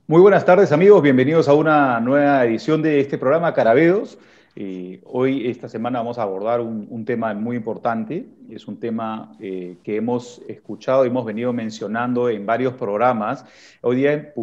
Muy buenas tardes, amigos. Bienvenidos a una nueva edición de este programa Carabedos. Hoy, esta semana, vamos a abordar un tema muy importante. Es un tema que hemos escuchado y hemos venido mencionando en varios programas. Hoy día,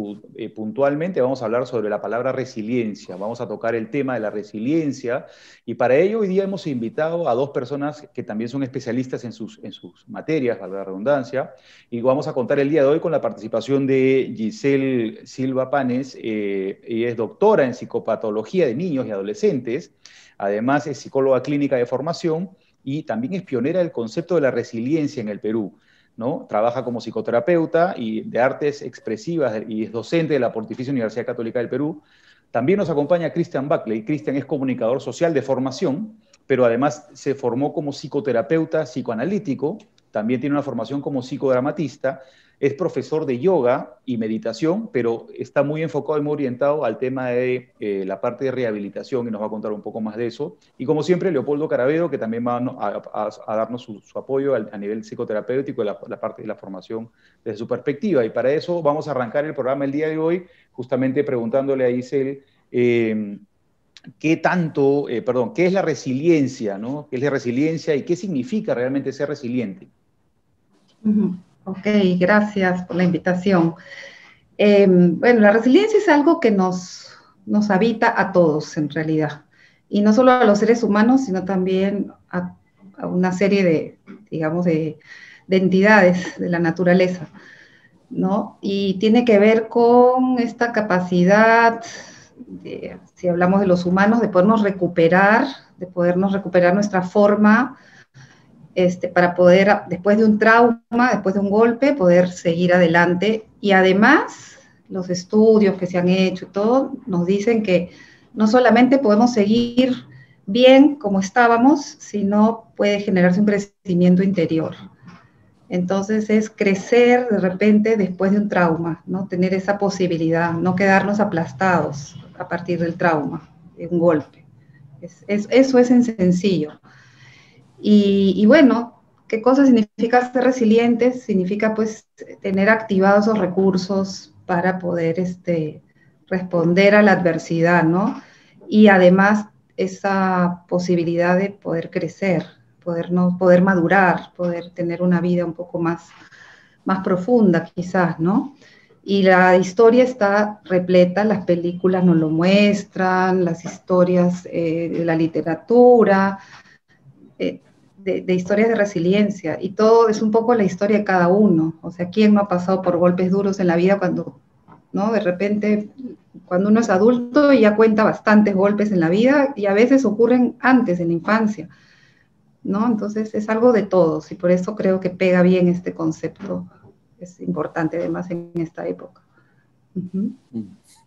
puntualmente, vamos a hablar sobre la palabra resiliencia. Vamos a tocar el tema de la resiliencia. Y para ello, hoy día hemos invitado a dos personas que también son especialistas en sus materias, valga la redundancia. Y vamos a contar el día de hoy con la participación de Giselle Silva Panes. Ella es doctora en psicopatología de niños y adolescentes. Además, es psicóloga clínica de formación y también es pionera del concepto de la resiliencia en el Perú, ¿no? Trabaja como psicoterapeuta y de artes expresivas y es docente de la Pontificia Universidad Católica del Perú. También nos acompaña Christian Buckley. Christian es comunicador social de formación, pero además se formó como psicoterapeuta psicoanalítico, también tiene una formación como psicodramatista, es profesor de yoga y meditación, pero está muy enfocado y muy orientado al tema de la parte de rehabilitación y nos va a contar un poco más de eso. Y como siempre, Leopoldo Carabedo, que también va a darnos su apoyo a nivel psicoterapéutico, la parte de la formación desde su perspectiva. Y para eso vamos a arrancar el programa el día de hoy, justamente preguntándole a Isel qué es la resiliencia, ¿no? ¿Qué es la resiliencia y qué significa realmente ser resiliente? Ok, gracias por la invitación. Bueno, la resiliencia es algo que nos habita a todos en realidad, y no solo a los seres humanos, sino también a una serie de, digamos, de entidades de la naturaleza, ¿no? Y tiene que ver con esta capacidad, si hablamos de los humanos, de podernos recuperar nuestra forma para poder, después de un trauma, después de un golpe, poder seguir adelante. Y además, los estudios que se han hecho y todo nos dicen que no solamente podemos seguir bien como estábamos, sino puede generarse un crecimiento interior. Entonces es crecer de repente después de un trauma, ¿no? Tener esa posibilidad, no quedarnos aplastados a partir del trauma, de un golpe. Eso es en sencillo. Y bueno, ¿qué cosa significa ser resilientes? Significa pues tener activados esos recursos para poder responder a la adversidad, ¿no? Y además esa posibilidad de poder crecer, poder madurar, poder tener una vida un poco más profunda quizás, ¿no? Y la historia está repleta, las películas nos lo muestran, las historias de la literatura, de historias de resiliencia, y todo es un poco la historia de cada uno. O sea, ¿quién no ha pasado por golpes duros en la vida cuando, ¿no? De repente, cuando uno es adulto ya cuenta bastantes golpes en la vida y a veces ocurren antes, en la infancia, ¿no? Entonces es algo de todos y por eso creo que pega bien este concepto. Es importante además en esta época.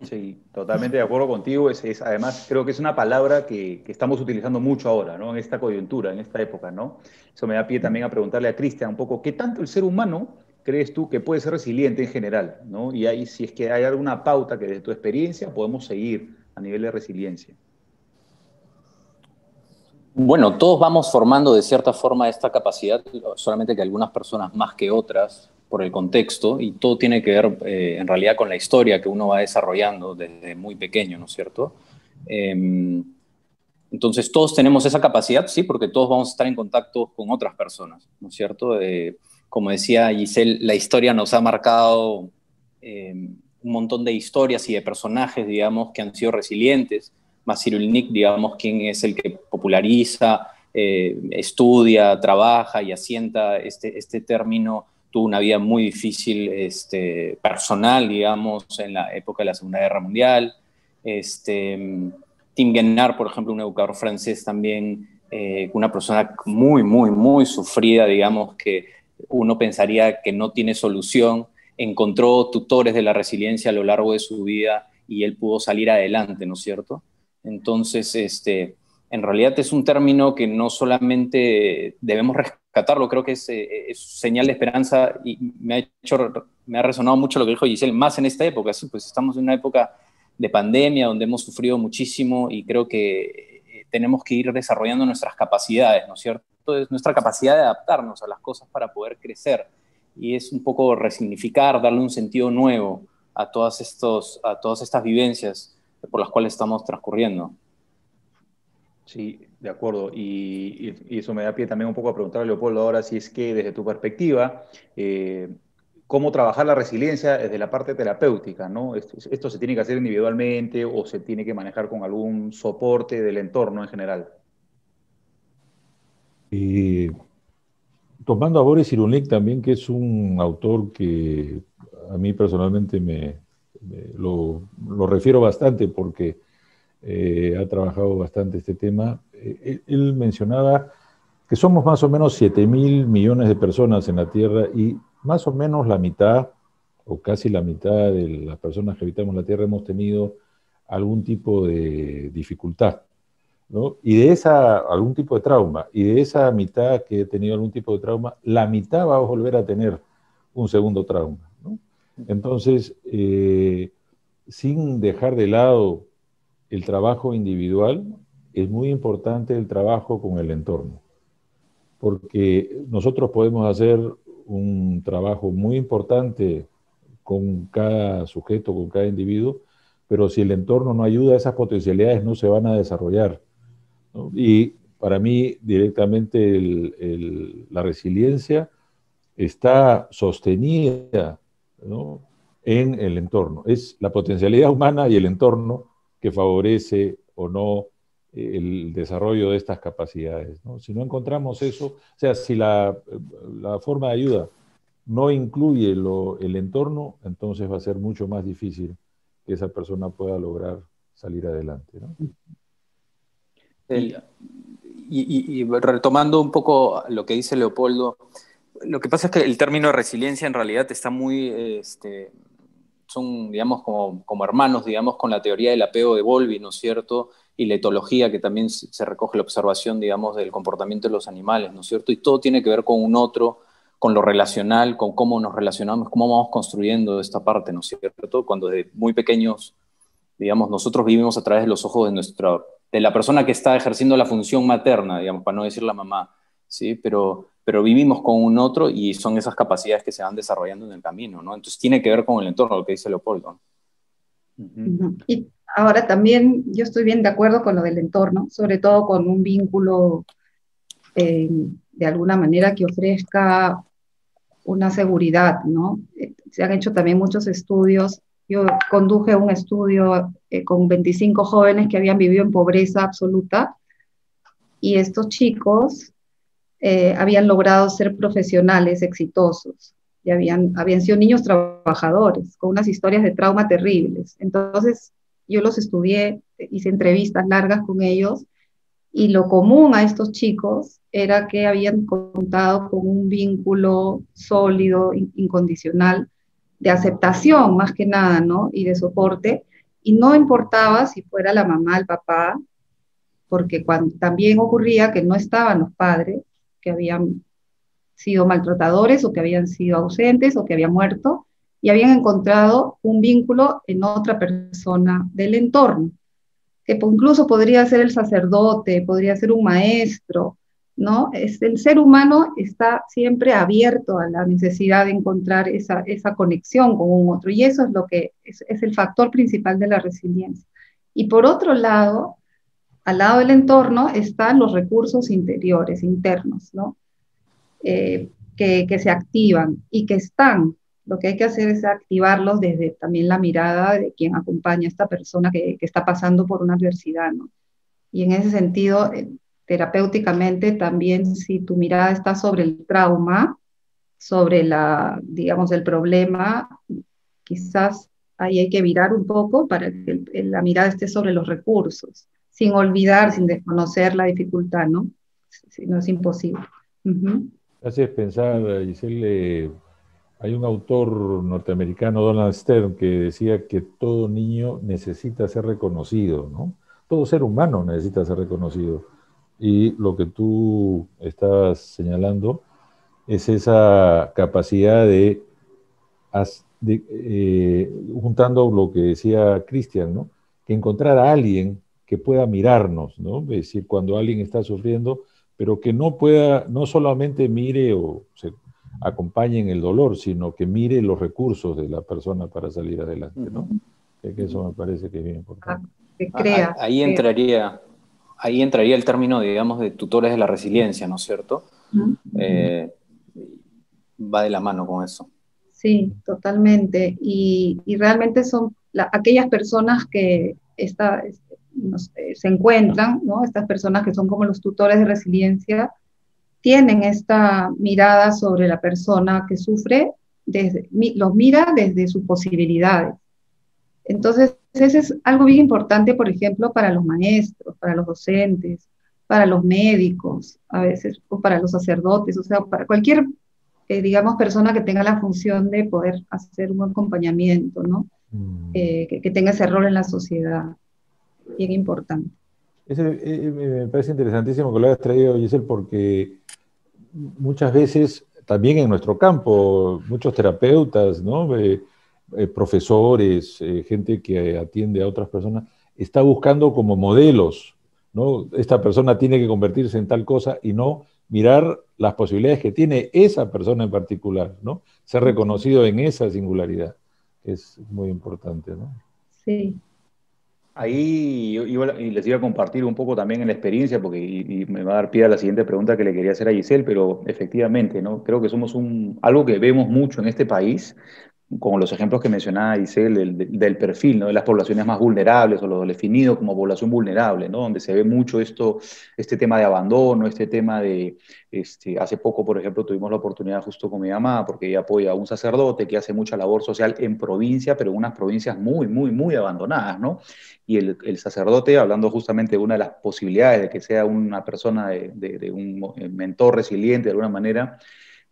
Sí, totalmente de acuerdo contigo. Además, creo que es una palabra que estamos utilizando mucho ahora, ¿no? En esta coyuntura, en esta época, ¿no? Eso me da pie también a preguntarle a Cristian un poco, ¿qué tanto el ser humano crees tú que puede ser resiliente en general, ¿no? Y ahí, si es que hay alguna pauta que desde tu experiencia podemos seguir a nivel de resiliencia. Bueno, todos vamos formando de cierta forma esta capacidad, solamente que algunas personas más que otras por el contexto, y todo tiene que ver en realidad con la historia que uno va desarrollando desde muy pequeño, ¿no es cierto? Entonces todos tenemos esa capacidad, sí, porque todos vamos a estar en contacto con otras personas, ¿no es cierto? Como decía Giselle, la historia nos ha marcado un montón de historias y de personajes, digamos, que han sido resilientes. Más Cyrulnik, digamos, quien es el que populariza, estudia, trabaja y asienta este término, tuvo una vida muy difícil personal, digamos, en la época de la Segunda Guerra Mundial. Tim Guénard, por ejemplo, un educador francés también, una persona muy, muy, muy sufrida, digamos, que uno pensaría que no tiene solución, encontró tutores de la resiliencia a lo largo de su vida y él pudo salir adelante, ¿no es cierto? Entonces, en realidad es un término que no solamente debemos rescatarlo, creo que es señal de esperanza y me ha resonado mucho lo que dijo Giselle, más en esta época, sí, pues estamos en una época de pandemia donde hemos sufrido muchísimo y creo que tenemos que ir desarrollando nuestras capacidades, ¿no es cierto? Es nuestra capacidad de adaptarnos a las cosas para poder crecer y es un poco resignificar, darle un sentido nuevo a todas estas vivencias por las cuales estamos transcurriendo. Sí, de acuerdo. Y eso me da pie también un poco a preguntarle a Leopoldo ahora si es que desde tu perspectiva, cómo trabajar la resiliencia desde la parte terapéutica, ¿no? Esto se tiene que hacer individualmente o se tiene que manejar con algún soporte del entorno en general. Y tomando a Boris Cyrulnik también, que es un autor que a mí personalmente lo refiero bastante porque ha trabajado bastante este tema. Él mencionaba que somos más o menos 7.000 millones de personas en la Tierra y más o menos la mitad, o casi la mitad de las personas que habitamos la Tierra hemos tenido algún tipo de dificultad, ¿no? Y de algún tipo de trauma, y de esa mitad que ha tenido algún tipo de trauma, la mitad va a volver a tener un segundo trauma, ¿no? Entonces, sin dejar de lado el trabajo individual, es muy importante el trabajo con el entorno, porque nosotros podemos hacer un trabajo muy importante con cada sujeto, con cada individuo, pero si el entorno no ayuda, esas potencialidades no se van a desarrollar, ¿no? Y para mí, directamente, la resiliencia está sostenida, ¿no?, en el entorno. Es la potencialidad humana y el entorno que favorece o no el desarrollo de estas capacidades, ¿no? Si no encontramos eso, o sea, si la forma de ayuda no incluye el entorno, entonces va a ser mucho más difícil que esa persona pueda lograr salir adelante, ¿no? Y retomando un poco lo que dice Leopoldo, lo que pasa es que el término resiliencia en realidad está muy, son, digamos, como hermanos, digamos, con la teoría del apego de Bowlby, ¿no es cierto? Y la etología, que también se recoge la observación, digamos, del comportamiento de los animales, ¿no es cierto? Y todo tiene que ver con un otro, con lo relacional, con cómo nos relacionamos, cómo vamos construyendo esta parte, ¿no es cierto? Cuando desde muy pequeños, digamos, nosotros vivimos a través de los ojos de la persona que está ejerciendo la función materna, digamos, para no decir la mamá, ¿sí? Pero vivimos con un otro y son esas capacidades que se van desarrollando en el camino, ¿no? Entonces tiene que ver con el entorno, lo que dice Leopoldo. Y ahora también yo estoy bien de acuerdo con lo del entorno, sobre todo con un vínculo de alguna manera que ofrezca una seguridad, ¿no? Se han hecho también muchos estudios. Yo conduje un estudio con 25 jóvenes que habían vivido en pobreza absoluta y estos chicos habían logrado ser profesionales exitosos y habían sido niños trabajadores con unas historias de trauma terribles. Entonces yo los estudié, hice entrevistas largas con ellos y lo común a estos chicos era que habían contado con un vínculo sólido, incondicional, de aceptación más que nada, ¿no? Y de soporte, y no importaba si fuera la mamá, el papá, porque también ocurría que no estaban los padres, que habían sido maltratadores o que habían sido ausentes o que habían muerto, y habían encontrado un vínculo en otra persona del entorno, que incluso podría ser el sacerdote, podría ser un maestro, ¿no? El ser humano está siempre abierto a la necesidad de encontrar esa conexión con un otro, y eso es lo que es el factor principal de la resiliencia. Y por otro lado, al lado del entorno están los recursos interiores, internos, ¿no? Que se activan y que están. Lo que hay que hacer es activarlos desde también la mirada de quien acompaña a esta persona que está pasando por una adversidad, ¿no? Y en ese sentido, terapéuticamente también, si tu mirada está sobre el trauma, sobre digamos, el problema, quizás ahí hay que virar un poco para que la mirada esté sobre los recursos, sin olvidar, sin desconocer la dificultad, ¿no? Si no es imposible. Haces pensar, Giselle, hay un autor norteamericano, Donald Stern, que decía que todo niño necesita ser reconocido, ¿no? Todo ser humano necesita ser reconocido. Y lo que tú estás señalando es esa capacidad juntando lo que decía Cristian, ¿no? Que encontrar a alguien que pueda mirarnos, ¿no? Es decir, cuando alguien está sufriendo, pero que no solamente mire acompañen el dolor, sino que mire los recursos de la persona para salir adelante, ¿no? Que eso me parece que es bien importante. Que crea. Ahí entraría el término, digamos, de tutores de la resiliencia, ¿no es cierto? Va de la mano con eso. Sí, totalmente. Y realmente son aquellas personas que se encuentran, ¿no? Estas personas que son como los tutores de resiliencia, tienen esta mirada sobre la persona que sufre, los mira desde sus posibilidades. Entonces, ese es algo bien importante, por ejemplo, para los maestros, para los docentes, para los médicos, a veces, o para los sacerdotes, o sea, para cualquier, digamos, persona que tenga la función de poder hacer un acompañamiento, ¿no? Que tenga ese rol en la sociedad, bien importante. Me parece interesantísimo que lo hayas traído, Giselle, porque muchas veces, también en nuestro campo, muchos terapeutas, ¿no? Profesores, gente que atiende a otras personas, está buscando como modelos, ¿no? Esta persona tiene que convertirse en tal cosa y no mirar las posibilidades que tiene esa persona en particular, ¿no? Ser reconocido en esa singularidad, que es muy importante, ¿no? Sí. Ahí y les iba a compartir un poco también en la experiencia, porque y me va a dar pie a la siguiente pregunta que le quería hacer a Giselle, pero efectivamente, ¿no? Creo que somos algo que vemos mucho en este país, como los ejemplos que mencionaba Giselle, del perfil, ¿no? De las poblaciones más vulnerables o lo definido como población vulnerable, ¿no? Donde se ve mucho este tema de abandono, este tema de, hace poco, por ejemplo, tuvimos la oportunidad justo con mi mamá, porque ella apoya a un sacerdote que hace mucha labor social en provincia, pero en unas provincias muy, muy, muy abandonadas, ¿no? Y el sacerdote, hablando justamente de una de las posibilidades de que sea una persona de un mentor resiliente de alguna manera,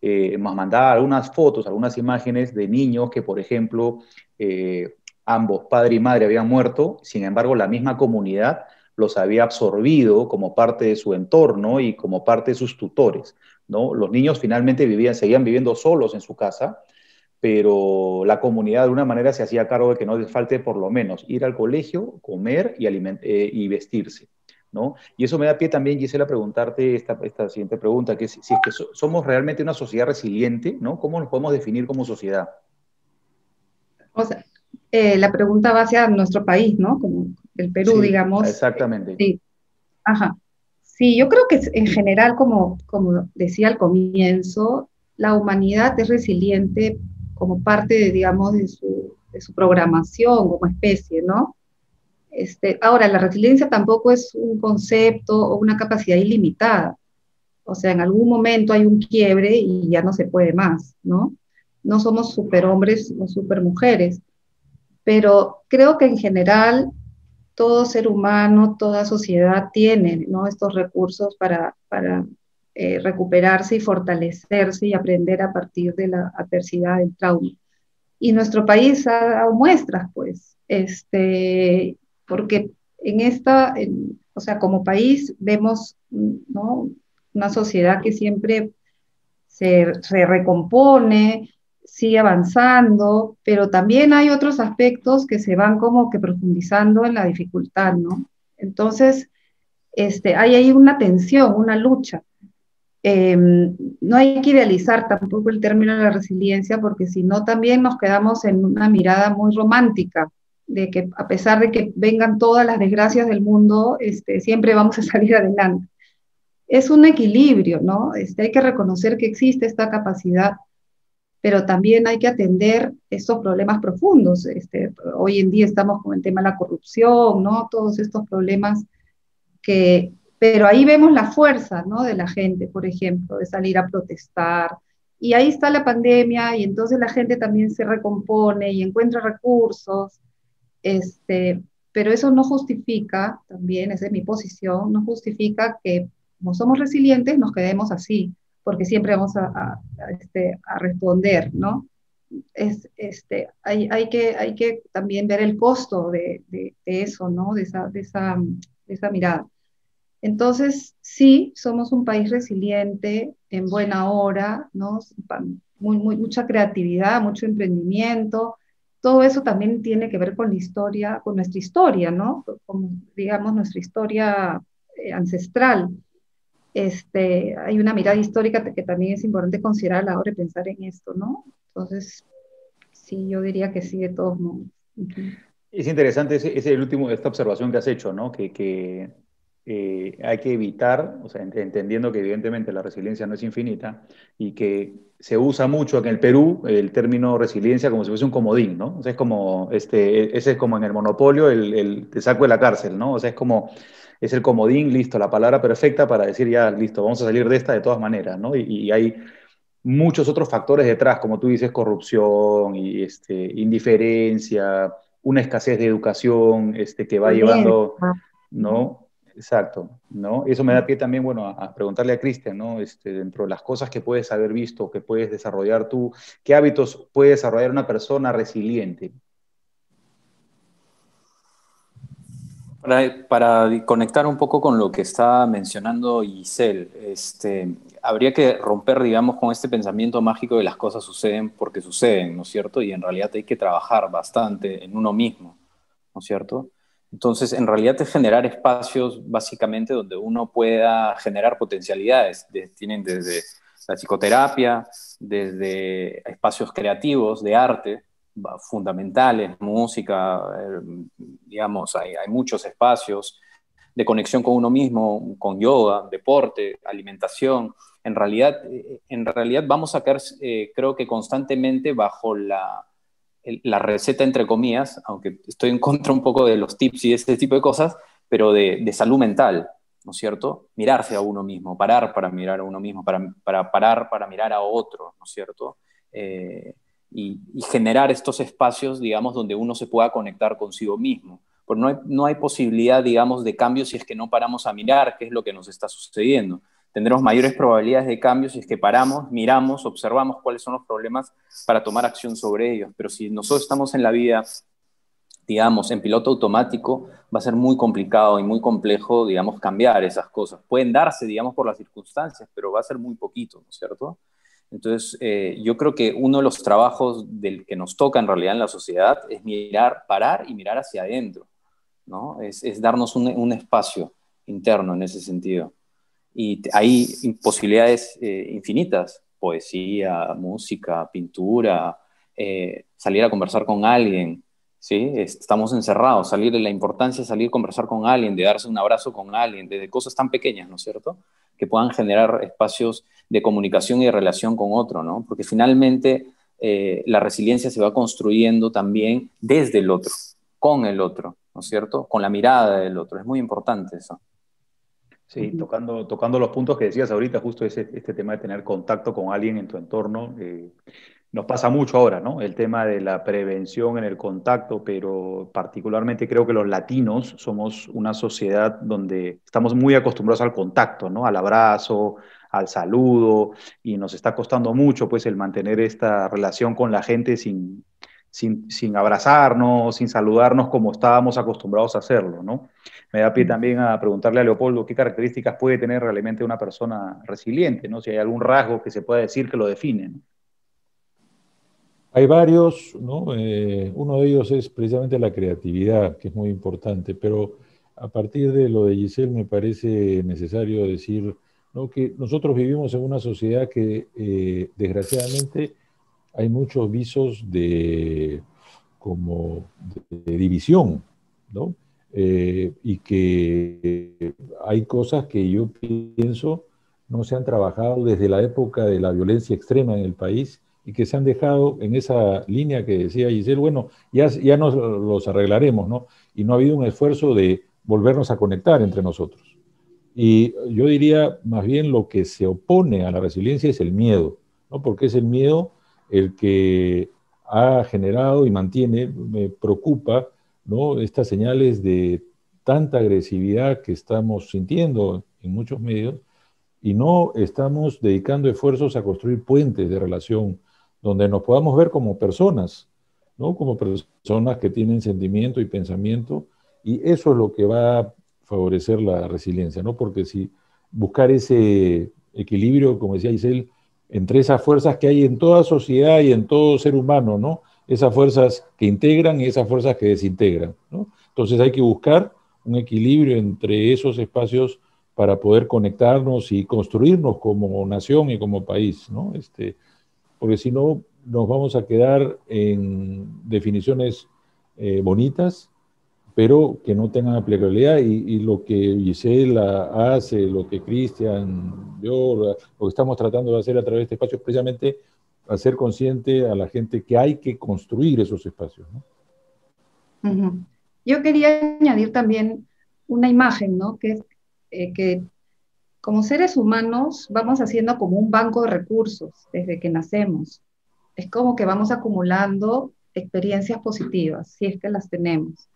nos mandaba algunas fotos, algunas imágenes de niños que, por ejemplo, ambos, padre y madre, habían muerto, sin embargo, la misma comunidad los había absorbido como parte de su entorno y como parte de sus tutores, ¿no? Los niños finalmente seguían viviendo solos en su casa, pero la comunidad de alguna manera se hacía cargo de que no les falte por lo menos ir al colegio, comer y vestirse, ¿no? Y eso me da pie también, Gisela, a preguntarte esta siguiente pregunta, que si es que somos realmente una sociedad resiliente, ¿no? ¿Cómo nos podemos definir como sociedad? O sea, la pregunta va hacia nuestro país, ¿no? Como el Perú, Sí, digamos. exactamente. Sí, ajá. Sí, yo creo que en general, como decía al comienzo, la humanidad es resiliente como parte de, digamos, de su programación como especie, ¿no? Ahora, la resiliencia tampoco es un concepto o una capacidad ilimitada. O sea, en algún momento hay un quiebre y ya no se puede más, ¿no? No somos superhombres o supermujeres, pero creo que en general todo ser humano, toda sociedad tiene, ¿no? Estos recursos para recuperarse y fortalecerse y aprender a partir de la adversidad, del trauma. Y nuestro país ha dado muestras, pues, porque o sea, como país vemos, ¿no? Una sociedad que siempre se recompone, sigue avanzando, pero también hay otros aspectos que se van como que profundizando en la dificultad, ¿no? Entonces, hay ahí una tensión, una lucha. No hay que idealizar tampoco el término de la resiliencia, porque si no también nos quedamos en una mirada muy romántica, de que a pesar de que vengan todas las desgracias del mundo, siempre vamos a salir adelante. Es un equilibrio, ¿no? Hay que reconocer que existe esta capacidad, pero también hay que atender estos problemas profundos. Hoy en día estamos con el tema de la corrupción, ¿no? Todos estos problemas pero ahí vemos la fuerza, ¿no? De la gente, por ejemplo, de salir a protestar. Y ahí está la pandemia y entonces la gente también se recompone y encuentra recursos. Pero eso no justifica, también, esa es mi posición, no justifica que como somos resilientes nos quedemos así, porque siempre vamos a responder, ¿no? Hay que también ver el costo de eso, ¿no? De esa mirada. Entonces, sí, somos un país resiliente, en buena hora, ¿no? Mucha creatividad, mucho emprendimiento. Todo eso también tiene que ver con la historia, con nuestra historia, ¿no? Como, digamos, nuestra historia ancestral. hay una mirada histórica que también es importante considerar a la hora de pensar en esto, ¿no? Entonces, sí, yo diría que sí, de todos modos. Es interesante esta observación que has hecho, ¿no? Que hay que evitar, o sea, entendiendo que evidentemente la resiliencia no es infinita y que se usa mucho en el Perú el término resiliencia como si fuese un comodín, ¿no? O sea, es como, ese es como en el monopolio te saco de la cárcel, ¿no? O sea, es el comodín, listo, la palabra perfecta para decir ya, listo, vamos a salir de esta de todas maneras, ¿no? Y hay muchos otros factores detrás, como tú dices, corrupción y indiferencia, una escasez de educación que va llevando, ¿no? Exacto, ¿no? Eso me da pie también, bueno, a preguntarle a Cristian, ¿no? Dentro de las cosas que puedes haber visto, que puedes desarrollar tú, ¿qué hábitos puede desarrollar una persona resiliente? Para conectar un poco con lo que está mencionando Giselle, habría que romper, digamos, con este pensamiento mágico de las cosas suceden porque suceden, ¿no es cierto? Y en realidad hay que trabajar bastante en uno mismo, ¿no es cierto? Entonces, en realidad es generar espacios básicamente donde uno pueda generar potencialidades. Tienen desde la psicoterapia, desde espacios creativos, de arte, fundamentales, música, digamos, hay muchos espacios de conexión con uno mismo, con yoga, deporte, alimentación. En realidad vamos a caer, creo que constantemente bajo la receta, entre comillas, aunque estoy en contra un poco de los tips y ese tipo de cosas, pero de salud mental, ¿no es cierto? Mirarse a uno mismo, parar para mirar a uno mismo, para parar para mirar a otro, ¿no es cierto? Y generar estos espacios, digamos, donde uno se pueda conectar consigo mismo. Porque no hay posibilidad, digamos, de cambio si es que no paramos a mirar qué es lo que nos está sucediendo. Tendremos mayores probabilidades de cambio si es que paramos, miramos, observamos cuáles son los problemas para tomar acción sobre ellos. Pero si nosotros estamos en la vida, digamos, en piloto automático, va a ser muy complicado y muy complejo, digamos, cambiar esas cosas. Pueden darse, digamos, por las circunstancias, pero va a ser muy poquito, ¿no es cierto? Entonces, yo creo que uno de los trabajos del que nos toca en realidad en la sociedad es parar y mirar hacia adentro, ¿no? Es darnos un espacio interno en ese sentido. Y hay posibilidades infinitas, poesía, música, pintura, salir a conversar con alguien, ¿sí? Estamos encerrados, la importancia de salir a conversar con alguien, de darse un abrazo con alguien, desde cosas tan pequeñas, ¿no es cierto?, que puedan generar espacios de comunicación y de relación con otro, ¿no? Porque finalmente la resiliencia se va construyendo también desde el otro, con el otro, ¿no es cierto?, con la mirada del otro. Es muy importante eso. Sí, tocando los puntos que decías ahorita, justo este tema de tener contacto con alguien en tu entorno, nos pasa mucho ahora, ¿no? El tema de la prevención en el contacto, pero particularmente creo que los latinos somos una sociedad donde estamos muy acostumbrados al contacto, ¿no? Al abrazo, al saludo, y nos está costando mucho, pues, el mantener esta relación con la gente sin abrazarnos, sin saludarnos como estábamos acostumbrados a hacerlo, ¿no? Me da pie también a preguntarle a Leopoldo qué características puede tener realmente una persona resiliente, ¿no? Si hay algún rasgo que se pueda decir que lo define, ¿no? Hay varios, ¿no? Uno de ellos es precisamente la creatividad, que es muy importante, pero a partir de lo de Giselle me parece necesario decir, ¿no?, que nosotros vivimos en una sociedad que desgraciadamente hay muchos visos de división, ¿no? Y que hay cosas que yo pienso no se han trabajado desde la época de la violencia extrema en el país y que se han dejado en esa línea que decía Giselle, bueno, ya nos los arreglaremos, ¿no? Y no ha habido un esfuerzo de volvernos a conectar entre nosotros. Y yo diría, más bien lo que se opone a la resiliencia es el miedo, ¿no? Porque es el miedo el que ha generado y mantiene, me preocupa, ¿no?, estas señales de tanta agresividad que estamos sintiendo en muchos medios y no estamos dedicando esfuerzos a construir puentes de relación donde nos podamos ver como personas, ¿no?, como personas que tienen sentimiento y pensamiento, y eso es lo que va a favorecer la resiliencia, ¿no? Porque si buscar ese equilibrio, como decía Giselle, entre esas fuerzas que hay en toda sociedad y en todo ser humano, ¿no? Esas fuerzas que integran y esas fuerzas que desintegran, ¿no? Entonces hay que buscar un equilibrio entre esos espacios para poder conectarnos y construirnos como nación y como país, ¿no? Porque si no, nos vamos a quedar en definiciones bonitas, pero que no tengan aplicabilidad, y lo que Gisela hace, lo que Cristian, yo, lo que estamos tratando de hacer a través de este espacio es precisamente hacer consciente a la gente que hay que construir esos espacios, ¿no? Ujú. Yo quería añadir también una imagen, ¿no? Que es que como seres humanos vamos haciendo como un banco de recursos desde que nacemos. Es como que vamos acumulando experiencias positivas, si es que las tenemos.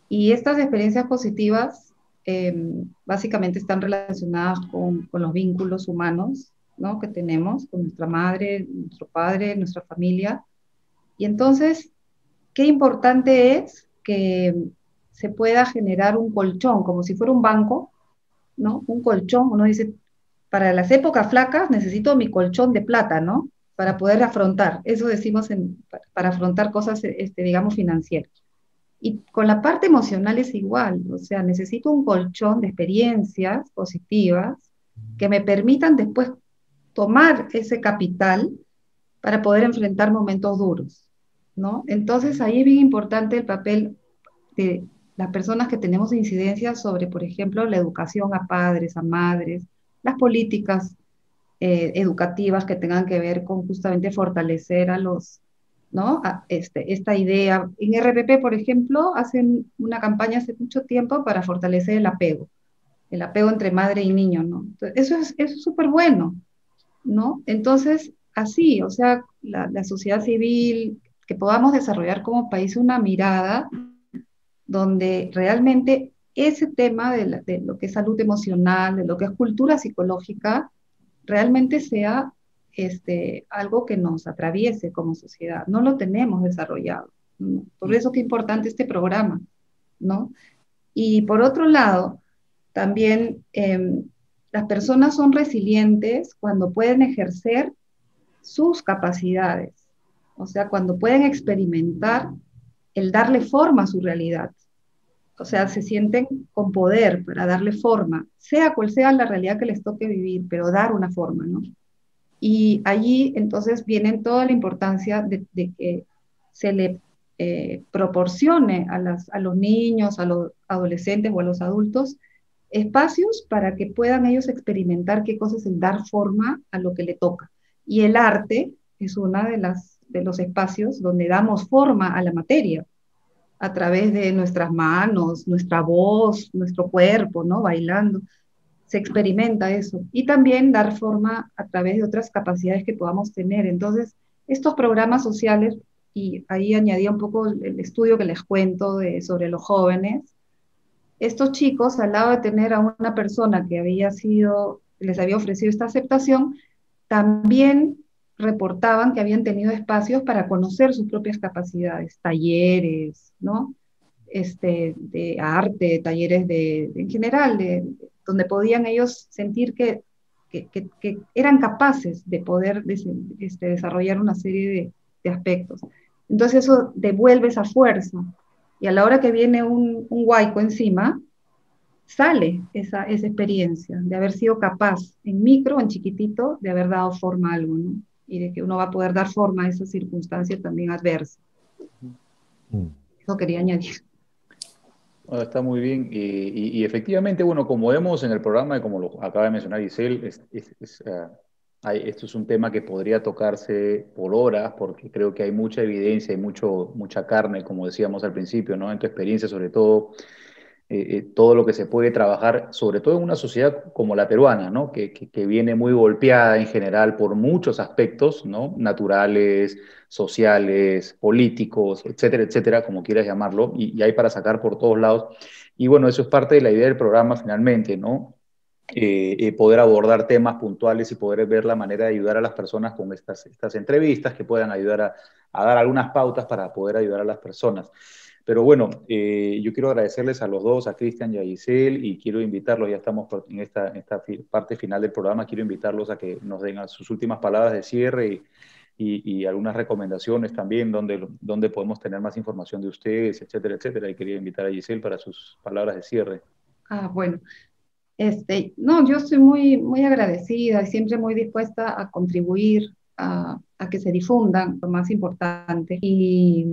Y estas experiencias positivas básicamente están relacionadas con los vínculos humanos, ¿no? Que tenemos con nuestra madre, nuestro padre, nuestra familia. Y entonces, qué importante es que se pueda generar un colchón, como si fuera un banco, ¿no? Un colchón, uno dice, para las épocas flacas necesito mi colchón de plata, ¿no? Para poder afrontar, eso decimos para afrontar cosas, digamos, financieras. Y con la parte emocional es igual, o sea, necesito un colchón de experiencias positivas que me permitan después tomar ese capital para poder enfrentar momentos duros, ¿no? Entonces ahí es bien importante el papel de las personas que tenemos incidencia sobre, por ejemplo, la educación a padres, a madres, las políticas educativas que tengan que ver con justamente fortalecer a los, ¿no? Esta idea. En RPP, por ejemplo, hacen una campaña hace mucho tiempo para fortalecer el apego entre madre y niño, ¿no? Entonces, eso es súper bueno, ¿no? Entonces, así, o sea, la sociedad civil, que podamos desarrollar como país una mirada donde realmente ese tema de lo que es salud emocional, de lo que es cultura psicológica, realmente sea algo que nos atraviese como sociedad. No lo tenemos desarrollado, ¿no? Por eso que es importante este programa, ¿no? Y por otro lado, también las personas son resilientes cuando pueden ejercer sus capacidades, o sea, cuando pueden experimentar el darle forma a su realidad. O sea, se sienten con poder para darle forma, sea cual sea la realidad que les toque vivir, pero dar una forma, ¿no? Y allí entonces viene toda la importancia de que se le proporcione a los niños, a los adolescentes o a los adultos espacios para que puedan ellos experimentar qué cosa es el dar forma a lo que le toca. Y el arte es uno de los espacios donde damos forma a la materia a través de nuestras manos, nuestra voz, nuestro cuerpo, ¿no? Bailando. Se experimenta eso. Y también dar forma a través de otras capacidades que podamos tener. Entonces, estos programas sociales, y ahí añadía un poco el estudio que les cuento sobre los jóvenes, estos chicos, al lado de tener a una persona que les había ofrecido esta aceptación, también reportaban que habían tenido espacios para conocer sus propias capacidades, talleres, ¿no? De arte, talleres en general, donde podían ellos sentir que eran capaces de poder desarrollar una serie de aspectos. Entonces eso devuelve esa fuerza. Y a la hora que viene un huaico encima, sale esa experiencia de haber sido capaz, en micro, en chiquitito, de haber dado forma a algo, ¿no? Y de que uno va a poder dar forma a esa circunstancia también adversa. Eso quería añadir. Bueno, está muy bien. Y efectivamente, bueno, como vemos en el programa, y como lo acaba de mencionar Giselle, esto es un tema que podría tocarse por horas, porque creo que hay mucha evidencia y mucha carne, como decíamos al principio, ¿no? En tu experiencia, sobre todo lo que se puede trabajar, sobre todo en una sociedad como la peruana, ¿no? Que viene muy golpeada en general por muchos aspectos, ¿no? Naturales, sociales, políticos, etcétera, etcétera, como quieras llamarlo, y hay para sacar por todos lados. Y bueno, eso es parte de la idea del programa finalmente, ¿no? Poder abordar temas puntuales y poder ver la manera de ayudar a las personas con estas entrevistas que puedan ayudar a dar algunas pautas para poder ayudar a las personas. Pero bueno, yo quiero agradecerles a los dos, a Cristian y a Giselle, y quiero invitarlos, ya estamos en esta parte final del programa, quiero invitarlos a que nos den sus últimas palabras de cierre y algunas recomendaciones también, donde podemos tener más información de ustedes, etcétera, etcétera. Y quería invitar a Giselle para sus palabras de cierre. Bueno. No, yo estoy muy, muy agradecida y siempre muy dispuesta a contribuir a que se difundan, lo más importante. Y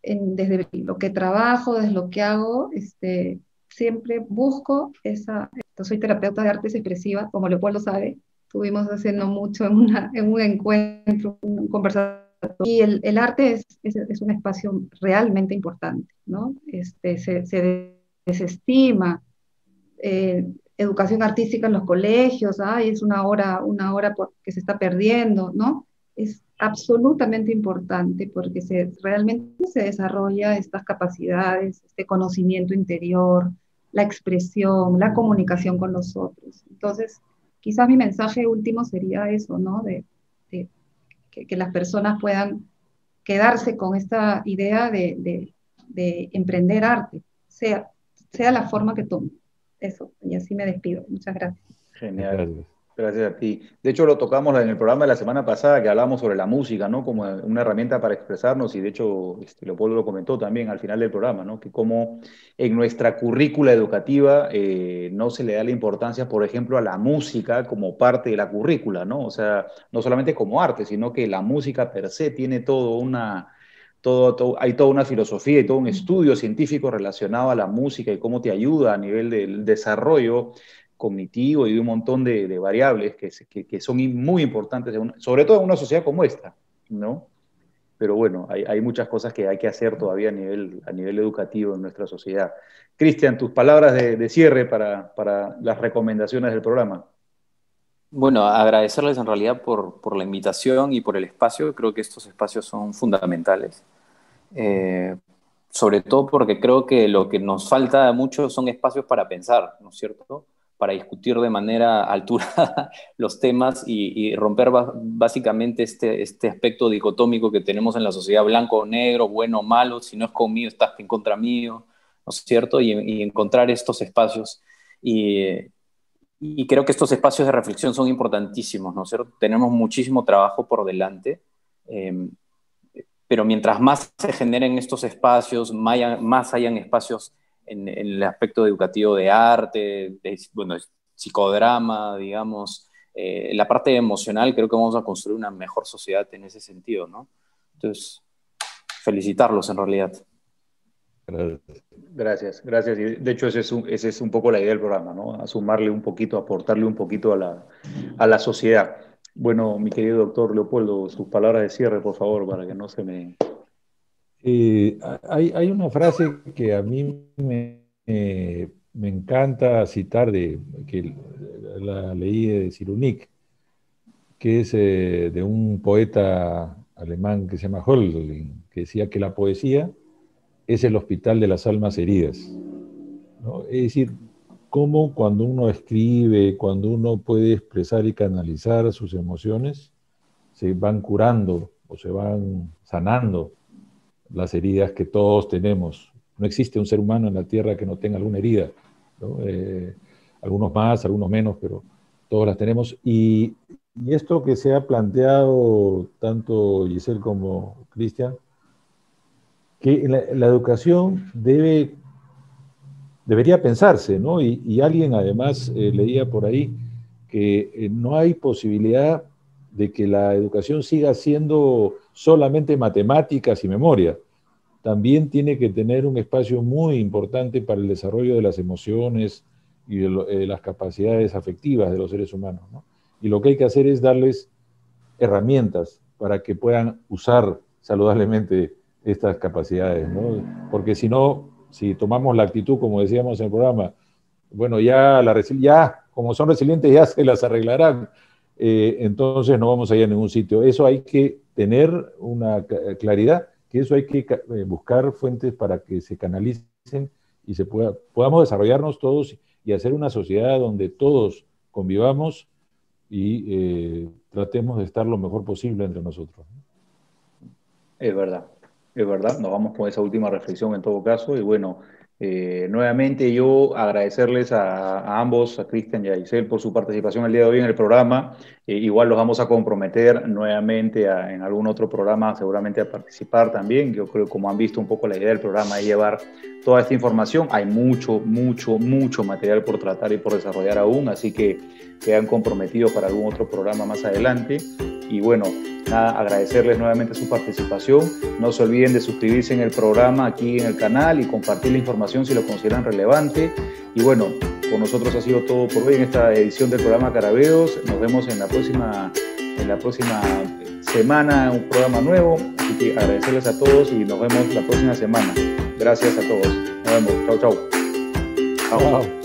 desde lo que trabajo, desde lo que hago, siempre busco soy terapeuta de artes expresivas, como Leopoldo sabe, estuvimos haciendo mucho en un encuentro, un conversatorio, y el arte es un espacio realmente importante, ¿no? Se desestima educación artística en los colegios, ay, es una hora que se está perdiendo, ¿no? Es absolutamente importante porque realmente se desarrolla estas capacidades, este conocimiento interior, la expresión, la comunicación con los otros. Entonces, quizás mi mensaje último sería eso, ¿no? De que las personas puedan quedarse con esta idea de emprender arte, sea la forma que tome. Eso, y así me despido. Muchas gracias. Genial. Gracias. Gracias a ti. De hecho, lo tocamos en el programa de la semana pasada que hablamos sobre la música, ¿no? Como una herramienta para expresarnos, y de hecho, Leopoldo lo comentó también al final del programa, ¿no? Que como en nuestra currícula educativa no se le da la importancia, por ejemplo, a la música como parte de la currícula, ¿no? O sea, no solamente como arte, sino que la música per se tiene hay toda una filosofía y todo un estudio científico relacionado a la música y cómo te ayuda a nivel del desarrollo cognitivo y de un montón de variables que son muy importantes, sobre todo en una sociedad como esta, ¿no? Pero bueno, hay muchas cosas que hay que hacer todavía a nivel educativo en nuestra sociedad. Cristian, tus palabras de cierre para las recomendaciones del programa. Bueno, agradecerles en realidad por la invitación y por el espacio. Creo que estos espacios son fundamentales. Eh, Sobre todo porque creo que lo que nos falta mucho son espacios para pensar, ¿no es cierto? Para discutir de manera alturada los temas y romper básicamente este aspecto dicotómico que tenemos en la sociedad, blanco o negro, bueno o malo, si no es conmigo estás en contra mío, ¿no es cierto? Y encontrar estos espacios. Y creo que estos espacios de reflexión son importantísimos, ¿no es cierto? Tenemos muchísimo trabajo por delante. Eh, pero mientras más se generen estos espacios, más hayan espacios en el aspecto educativo de arte, bueno, psicodrama, digamos, la parte emocional, creo que vamos a construir una mejor sociedad en ese sentido, ¿no? Entonces, felicitarlos en realidad. Gracias, gracias. Y de hecho, ese es un poco la idea del programa, ¿no? A sumarle un poquito, aportarle un poquito a la sociedad. Bueno, mi querido doctor Leopoldo, sus palabras de cierre, por favor, para que no se me... Hay una frase que a mí me encanta citar, que la leí de Cyrulnik, que es de un poeta alemán que se llama Hölderlin, que decía que la poesía es el hospital de las almas heridas, ¿no? Es decir, cómo cuando uno escribe, cuando uno puede expresar y canalizar sus emociones, se van curando o se van sanando las heridas que todos tenemos. No existe un ser humano en la Tierra que no tenga alguna herida, ¿no? Algunos más, algunos menos, pero todos las tenemos. Y esto que se ha planteado tanto Giselle como Cristian, que la educación debería pensarse, ¿no? Y alguien además leía por ahí que no hay posibilidad de que la educación siga siendo solamente matemáticas y memoria. También tiene que tener un espacio muy importante para el desarrollo de las emociones y de las capacidades afectivas de los seres humanos, ¿no? Y lo que hay que hacer es darles herramientas para que puedan usar saludablemente estas capacidades, ¿no? Porque si no, si tomamos la actitud, como decíamos en el programa, bueno, ya como son resilientes, ya se las arreglarán, entonces no vamos a ir a ningún sitio. Eso hay que tener una claridad, que eso hay que buscar fuentes para que se canalicen y podamos desarrollarnos todos y hacer una sociedad donde todos convivamos y tratemos de estar lo mejor posible entre nosotros. Es verdad, es verdad. Nos vamos con esa última reflexión en todo caso. Y bueno, Nuevamente yo agradecerles a ambos, a Cristian y a Isel, por su participación el día de hoy en el programa. Igual los vamos a comprometer nuevamente en algún otro programa, seguramente a participar también. Yo creo que, como han visto, un poco la idea del programa es llevar toda esta información. Hay mucho material por tratar y por desarrollar aún, así que quedan comprometidos para algún otro programa más adelante. Y bueno, nada, agradecerles nuevamente su participación. No se olviden de suscribirse en el programa aquí en el canal y compartir la información si lo consideran relevante. Y bueno, con nosotros ha sido todo por hoy en esta edición del programa Carabeos. Nos vemos en la próxima semana, un programa nuevo. Así que agradecerles a todos y nos vemos la próxima semana. Gracias a todos. Nos vemos. Chau, chau. Chao.